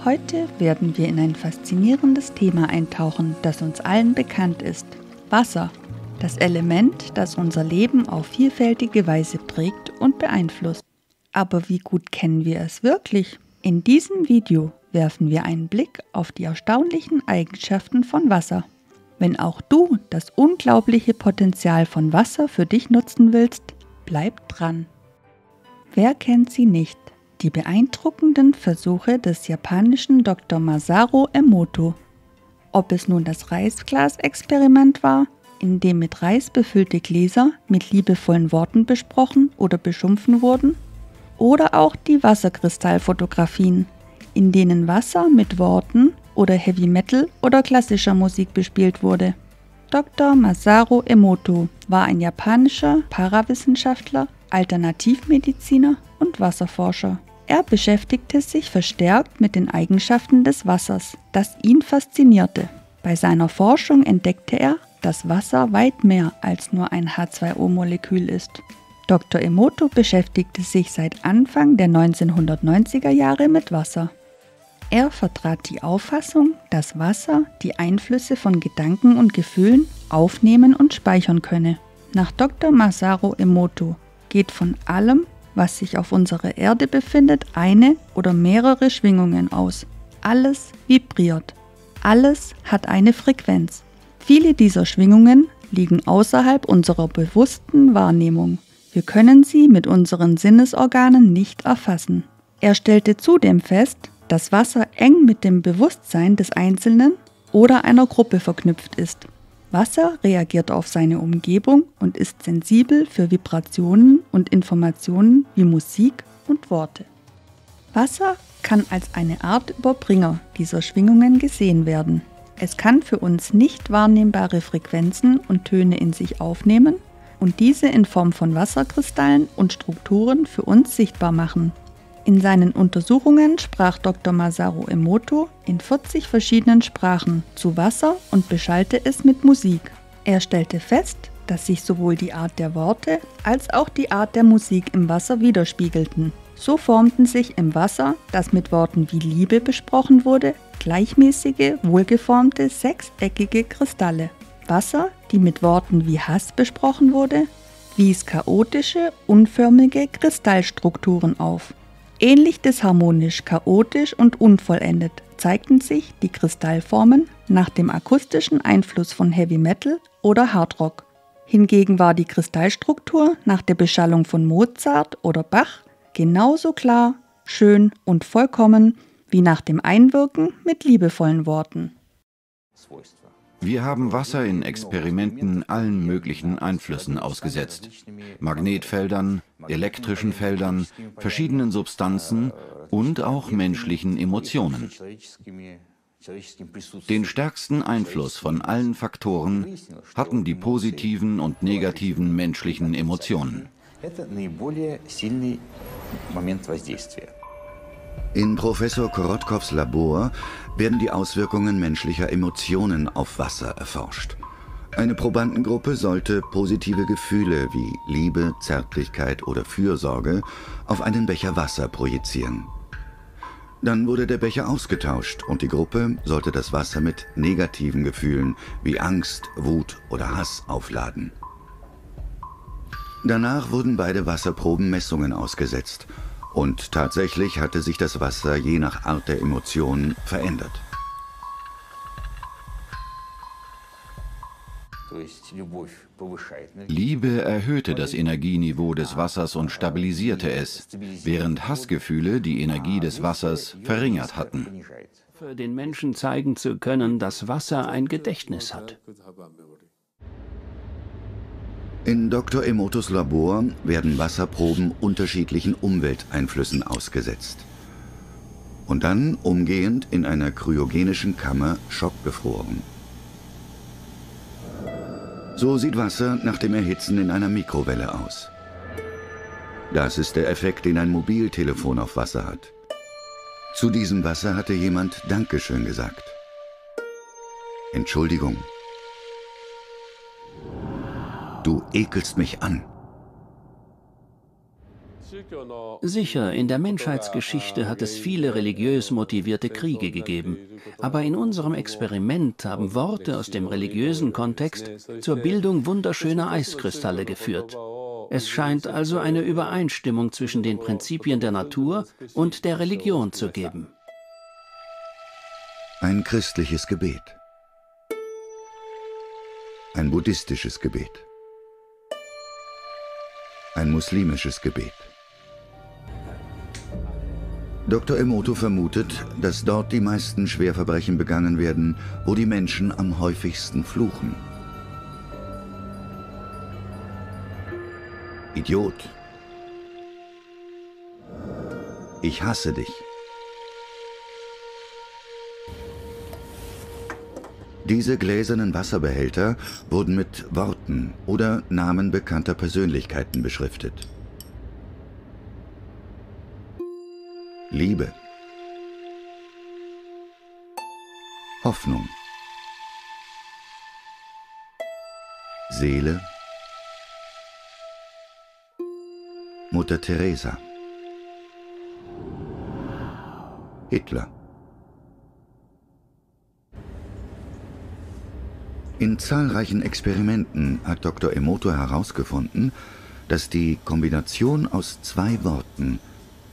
Heute werden wir in ein faszinierendes Thema eintauchen, das uns allen bekannt ist: Wasser. Das Element, das unser Leben auf vielfältige Weise prägt und beeinflusst. Aber wie gut kennen wir es wirklich? In diesem Video werfen wir einen Blick auf die erstaunlichen Eigenschaften von Wasser. Wenn auch du das unglaubliche Potenzial von Wasser für dich nutzen willst, bleib dran. Wer kennt sie nicht? Die beeindruckenden Versuche des japanischen Dr. Masaru Emoto. Ob es nun das Reisglas-Experiment war, in dem mit Reis befüllte Gläser mit liebevollen Worten besprochen oder beschimpfen wurden, oder auch die Wasserkristallfotografien, in denen Wasser mit Worten oder Heavy Metal oder klassischer Musik bespielt wurde. Dr. Masaru Emoto war ein japanischer Parawissenschaftler, Alternativmediziner und Wasserforscher. Er beschäftigte sich verstärkt mit den Eigenschaften des Wassers, das ihn faszinierte. Bei seiner Forschung entdeckte er, dass Wasser weit mehr als nur ein H2O-Molekül ist. Dr. Emoto beschäftigte sich seit Anfang der 1990er Jahre mit Wasser. Er vertrat die Auffassung, dass Wasser die Einflüsse von Gedanken und Gefühlen aufnehmen und speichern könne. Nach Dr. Masaru Emoto geht von allem, was sich auf unserer Erde befindet, eine oder mehrere Schwingungen aus. Alles vibriert. Alles hat eine Frequenz. Viele dieser Schwingungen liegen außerhalb unserer bewussten Wahrnehmung. Wir können sie mit unseren Sinnesorganen nicht erfassen. Er stellte zudem fest, dass Wasser eng mit dem Bewusstsein des Einzelnen oder einer Gruppe verknüpft ist. Wasser reagiert auf seine Umgebung und ist sensibel für Vibrationen und Informationen wie Musik und Worte. Wasser kann als eine Art Überbringer dieser Schwingungen gesehen werden. Es kann für uns nicht wahrnehmbare Frequenzen und Töne in sich aufnehmen und diese in Form von Wasserkristallen und Strukturen für uns sichtbar machen. In seinen Untersuchungen sprach Dr. Masaru Emoto in 40 verschiedenen Sprachen zu Wasser und beschallte es mit Musik. Er stellte fest, dass sich sowohl die Art der Worte als auch die Art der Musik im Wasser widerspiegelten. So formten sich im Wasser, das mit Worten wie Liebe besprochen wurde, gleichmäßige, wohlgeformte, sechseckige Kristalle. Wasser, die mit Worten wie Hass besprochen wurde, wies chaotische, unförmige Kristallstrukturen auf. Ähnlich disharmonisch, chaotisch und unvollendet zeigten sich die Kristallformen nach dem akustischen Einfluss von Heavy Metal oder Hardrock. Hingegen war die Kristallstruktur nach der Beschallung von Mozart oder Bach genauso klar, schön und vollkommen wie nach dem Einwirken mit liebevollen Worten. Wir haben Wasser in Experimenten allen möglichen Einflüssen ausgesetzt. Magnetfeldern, elektrischen Feldern, verschiedenen Substanzen und auch menschlichen Emotionen. Den stärksten Einfluss von allen Faktoren hatten die positiven und negativen menschlichen Emotionen. In Professor Korotkows Labor werden die Auswirkungen menschlicher Emotionen auf Wasser erforscht. Eine Probandengruppe sollte positive Gefühle wie Liebe, Zärtlichkeit oder Fürsorge auf einen Becher Wasser projizieren. Dann wurde der Becher ausgetauscht und die Gruppe sollte das Wasser mit negativen Gefühlen wie Angst, Wut oder Hass aufladen. Danach wurden beide Wasserproben Messungen ausgesetzt. Und tatsächlich hatte sich das Wasser je nach Art der Emotionen verändert. Liebe erhöhte das Energieniveau des Wassers und stabilisierte es, während Hassgefühle die Energie des Wassers verringert hatten. Für den Menschen zeigen zu können, dass Wasser ein Gedächtnis hat. In Dr. Emotos Labor werden Wasserproben unterschiedlichen Umwelteinflüssen ausgesetzt und dann umgehend in einer kryogenischen Kammer schockgefroren. So sieht Wasser nach dem Erhitzen in einer Mikrowelle aus. Das ist der Effekt, den ein Mobiltelefon auf Wasser hat. Zu diesem Wasser hatte jemand Dankeschön gesagt. Entschuldigung. Du ekelst mich an. Sicher, in der Menschheitsgeschichte hat es viele religiös motivierte Kriege gegeben. Aber in unserem Experiment haben Worte aus dem religiösen Kontext zur Bildung wunderschöner Eiskristalle geführt. Es scheint also eine Übereinstimmung zwischen den Prinzipien der Natur und der Religion zu geben. Ein christliches Gebet. Ein buddhistisches Gebet. Ein muslimisches Gebet. Dr. Emoto vermutet, dass dort die meisten Schwerverbrechen begangen werden, wo die Menschen am häufigsten fluchen. Idiot. Ich hasse dich. Diese gläsernen Wasserbehälter wurden mit Worten oder Namen bekannter Persönlichkeiten beschriftet. Liebe. Hoffnung. Seele. Mutter Teresa. Hitler. In zahlreichen Experimenten hat Dr. Emoto herausgefunden, dass die Kombination aus zwei Worten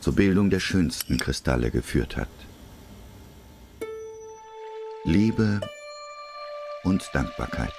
zur Bildung der schönsten Kristalle geführt hat. Liebe und Dankbarkeit.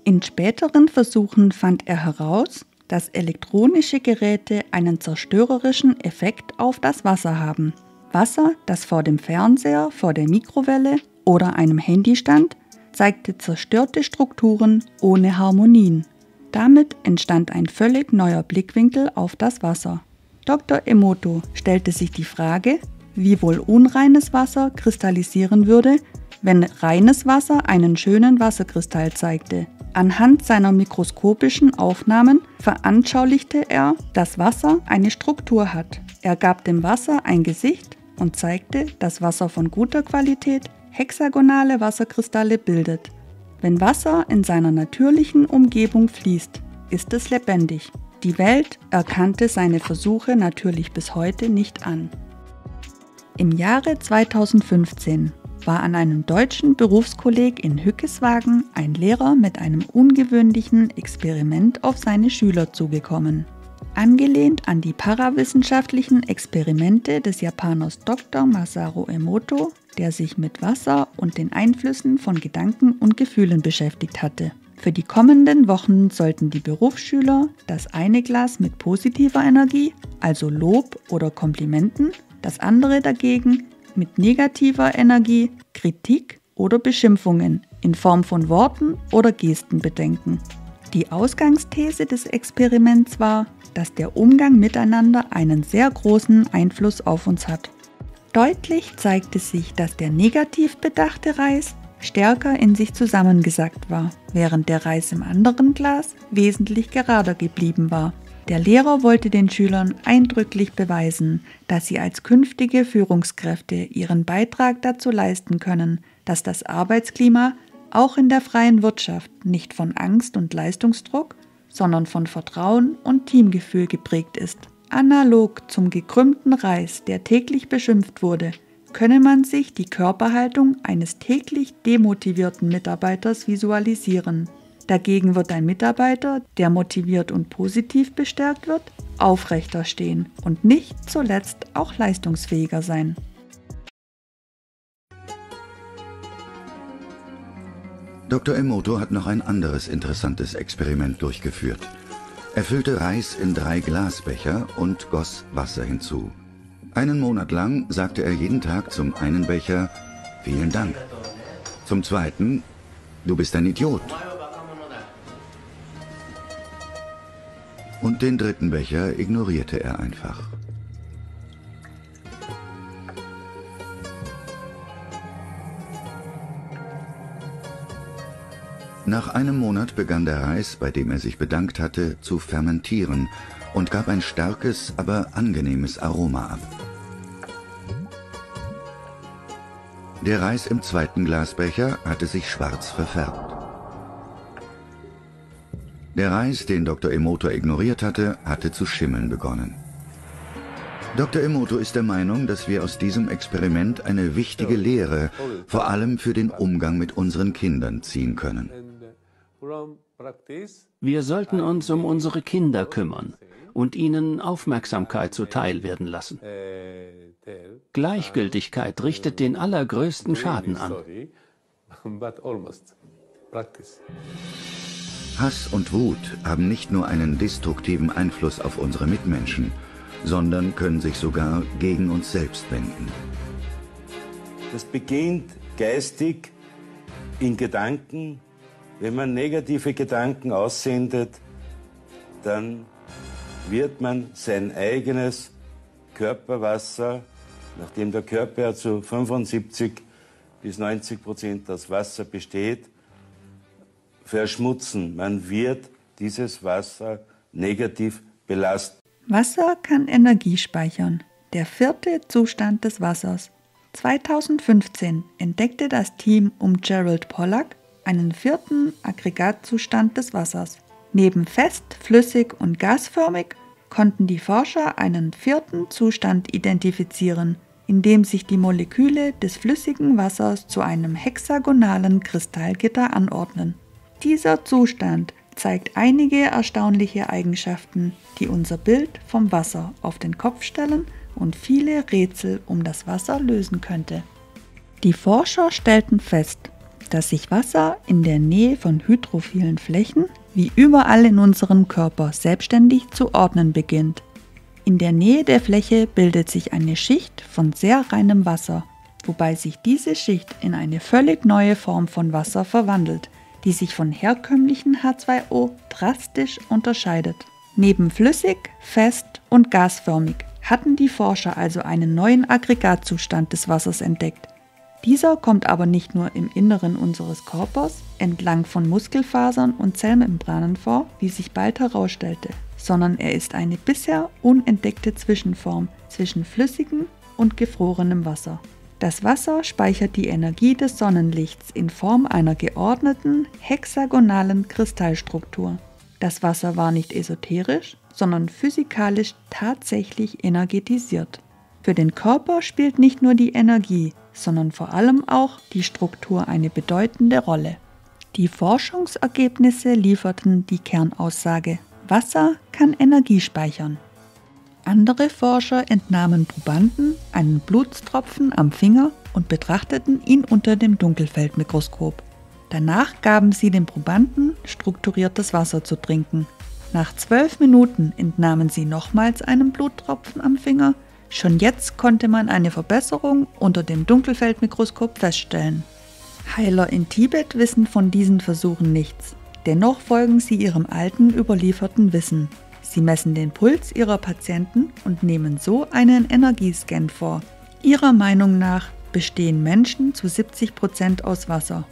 In späteren Versuchen fand er heraus, dass elektronische Geräte einen zerstörerischen Effekt auf das Wasser haben. Wasser, das vor dem Fernseher, vor der Mikrowelle oder einem Handy stand, zeigte zerstörte Strukturen ohne Harmonien. Damit entstand ein völlig neuer Blickwinkel auf das Wasser. Dr. Emoto stellte sich die Frage, wie wohl unreines Wasser kristallisieren würde, wenn reines Wasser einen schönen Wasserkristall zeigte. Anhand seiner mikroskopischen Aufnahmen veranschaulichte er, dass Wasser eine Struktur hat. Er gab dem Wasser ein Gesicht und zeigte, dass Wasser von guter Qualität hexagonale Wasserkristalle bildet. Wenn Wasser in seiner natürlichen Umgebung fließt, ist es lebendig. Die Welt erkannte seine Versuche natürlich bis heute nicht an. Im Jahre 2015 war an einem deutschen Berufskolleg in Hückeswagen ein Lehrer mit einem ungewöhnlichen Experiment auf seine Schüler zugekommen. Angelehnt an die parawissenschaftlichen Experimente des Japaners Dr. Masaru Emoto, der sich mit Wasser und den Einflüssen von Gedanken und Gefühlen beschäftigt hatte. Für die kommenden Wochen sollten die Berufsschüler das eine Glas mit positiver Energie, also Lob oder Komplimenten, das andere dagegen mit negativer Energie, Kritik oder Beschimpfungen in Form von Worten oder Gesten bedenken. Die Ausgangsthese des Experiments war, dass der Umgang miteinander einen sehr großen Einfluss auf uns hat. Deutlich zeigte sich, dass der negativ bedachte Reis stärker in sich zusammengesackt war, während der Reis im anderen Glas wesentlich gerader geblieben war. Der Lehrer wollte den Schülern eindrücklich beweisen, dass sie als künftige Führungskräfte ihren Beitrag dazu leisten können, dass das Arbeitsklima auch in der freien Wirtschaft nicht von Angst und Leistungsdruck, sondern von Vertrauen und Teamgefühl geprägt ist. Analog zum gekrümmten Reis, der täglich beschimpft wurde, könne man sich die Körperhaltung eines täglich demotivierten Mitarbeiters visualisieren. Dagegen wird ein Mitarbeiter, der motiviert und positiv bestärkt wird, aufrechter stehen und nicht zuletzt auch leistungsfähiger sein. Dr. Emoto hat noch ein anderes interessantes Experiment durchgeführt. Er füllte Reis in 3 Glasbecher und goss Wasser hinzu. Einen Monat lang sagte er jeden Tag zum einen Becher „Vielen Dank", zum zweiten „Du bist ein Idiot" und den dritten Becher ignorierte er einfach. Nach einem Monat begann der Reis, bei dem er sich bedankt hatte, zu fermentieren und gab ein starkes, aber angenehmes Aroma ab. Der Reis im zweiten Glasbecher hatte sich schwarz verfärbt. Der Reis, den Dr. Emoto ignoriert hatte zu schimmeln begonnen. Dr. Emoto ist der Meinung, dass wir aus diesem Experiment eine wichtige Lehre, vor allem für den Umgang mit unseren Kindern, ziehen können. Wir sollten uns um unsere Kinder kümmern und ihnen Aufmerksamkeit zuteil werden lassen. Gleichgültigkeit richtet den allergrößten Schaden an. Hass und Wut haben nicht nur einen destruktiven Einfluss auf unsere Mitmenschen, sondern können sich sogar gegen uns selbst wenden. Das beginnt geistig in Gedanken. Wenn man negative Gedanken aussendet, dann wird man sein eigenes Körperwasser, nachdem der Körper zu 75 bis 90% aus Wasser besteht, verschmutzen. Man wird dieses Wasser negativ belasten. Wasser kann Energie speichern. Der 4. Zustand des Wassers. 2015 entdeckte das Team um Gerald Pollack einen 4. Aggregatzustand des Wassers. Neben fest, flüssig und gasförmig konnten die Forscher einen 4. Zustand identifizieren, in dem sich die Moleküle des flüssigen Wassers zu einem hexagonalen Kristallgitter anordnen. Dieser Zustand zeigt einige erstaunliche Eigenschaften, die unser Bild vom Wasser auf den Kopf stellen und viele Rätsel um das Wasser lösen könnte. Die Forscher stellten fest, dass sich Wasser in der Nähe von hydrophilen Flächen wie überall in unserem Körper selbstständig zu ordnen beginnt. In der Nähe der Fläche bildet sich eine Schicht von sehr reinem Wasser, wobei sich diese Schicht in eine völlig neue Form von Wasser verwandelt, die sich von herkömmlichen H2O drastisch unterscheidet. Neben flüssig, fest und gasförmig hatten die Forscher also einen neuen Aggregatzustand des Wassers entdeckt. Dieser kommt aber nicht nur im Inneren unseres Körpers, entlang von Muskelfasern und Zellmembranen vor, wie sich bald herausstellte, sondern er ist eine bisher unentdeckte Zwischenform zwischen flüssigem und gefrorenem Wasser. Das Wasser speichert die Energie des Sonnenlichts in Form einer geordneten, hexagonalen Kristallstruktur. Das Wasser war nicht esoterisch, sondern physikalisch tatsächlich energetisiert. Für den Körper spielt nicht nur die Energie, sondern vor allem auch die Struktur eine bedeutende Rolle. Die Forschungsergebnisse lieferten die Kernaussage: Wasser kann Energie speichern. Andere Forscher entnahmen Probanden einen Blutstropfen am Finger und betrachteten ihn unter dem Dunkelfeldmikroskop. Danach gaben sie den Probanden strukturiertes Wasser zu trinken. Nach 12 Minuten entnahmen sie nochmals einen Bluttropfen am Finger. Schon jetzt konnte man eine Verbesserung unter dem Dunkelfeldmikroskop feststellen. Heiler in Tibet wissen von diesen Versuchen nichts. Dennoch folgen sie ihrem alten überlieferten Wissen. Sie messen den Puls ihrer Patienten und nehmen so einen Energiescan vor. Ihrer Meinung nach bestehen Menschen zu 70% aus Wasser.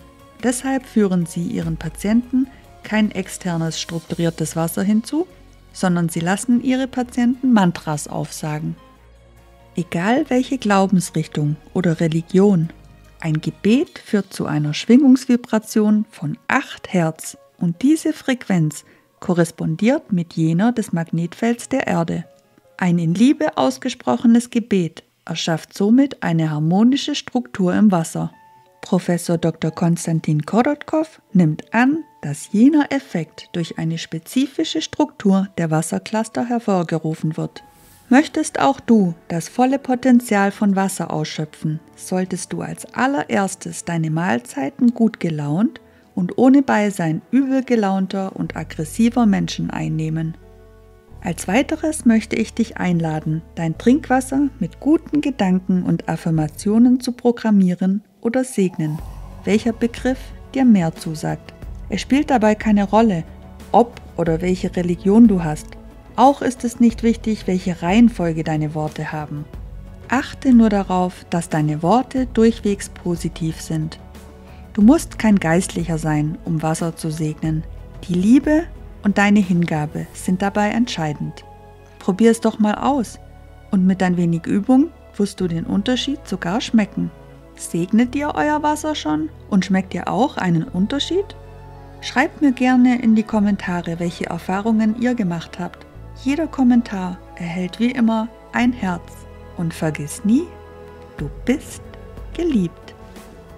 Deshalb führen sie ihren Patienten kein externes strukturiertes Wasser hinzu, sondern sie lassen ihre Patienten Mantras aufsagen. Egal welche Glaubensrichtung oder Religion, ein Gebet führt zu einer Schwingungsvibration von 8 Hertz und diese Frequenz korrespondiert mit jener des Magnetfelds der Erde. Ein in Liebe ausgesprochenes Gebet erschafft somit eine harmonische Struktur im Wasser. Professor Dr. Konstantin Korotkov nimmt an, dass jener Effekt durch eine spezifische Struktur der Wassercluster hervorgerufen wird. Möchtest auch du das volle Potenzial von Wasser ausschöpfen, solltest du als allererstes deine Mahlzeiten gut gelaunt und ohne Beisein übel gelaunter und aggressiver Menschen einnehmen. Als weiteres möchte ich dich einladen, dein Trinkwasser mit guten Gedanken und Affirmationen zu programmieren oder segnen, welcher Begriff dir mehr zusagt. Es spielt dabei keine Rolle, ob oder welche Religion du hast. Auch ist es nicht wichtig, welche Reihenfolge deine Worte haben. Achte nur darauf, dass deine Worte durchwegs positiv sind. Du musst kein Geistlicher sein, um Wasser zu segnen. Die Liebe und deine Hingabe sind dabei entscheidend. Probier es doch mal aus und mit ein wenig Übung wirst du den Unterschied sogar schmecken. Segnet ihr euer Wasser schon und schmeckt ihr auch einen Unterschied? Schreibt mir gerne in die Kommentare, welche Erfahrungen ihr gemacht habt. Jeder Kommentar erhält wie immer ein Herz. Und vergiss nie, du bist geliebt.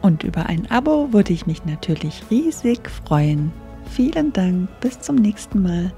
Und über ein Abo würde ich mich natürlich riesig freuen. Vielen Dank, bis zum nächsten Mal.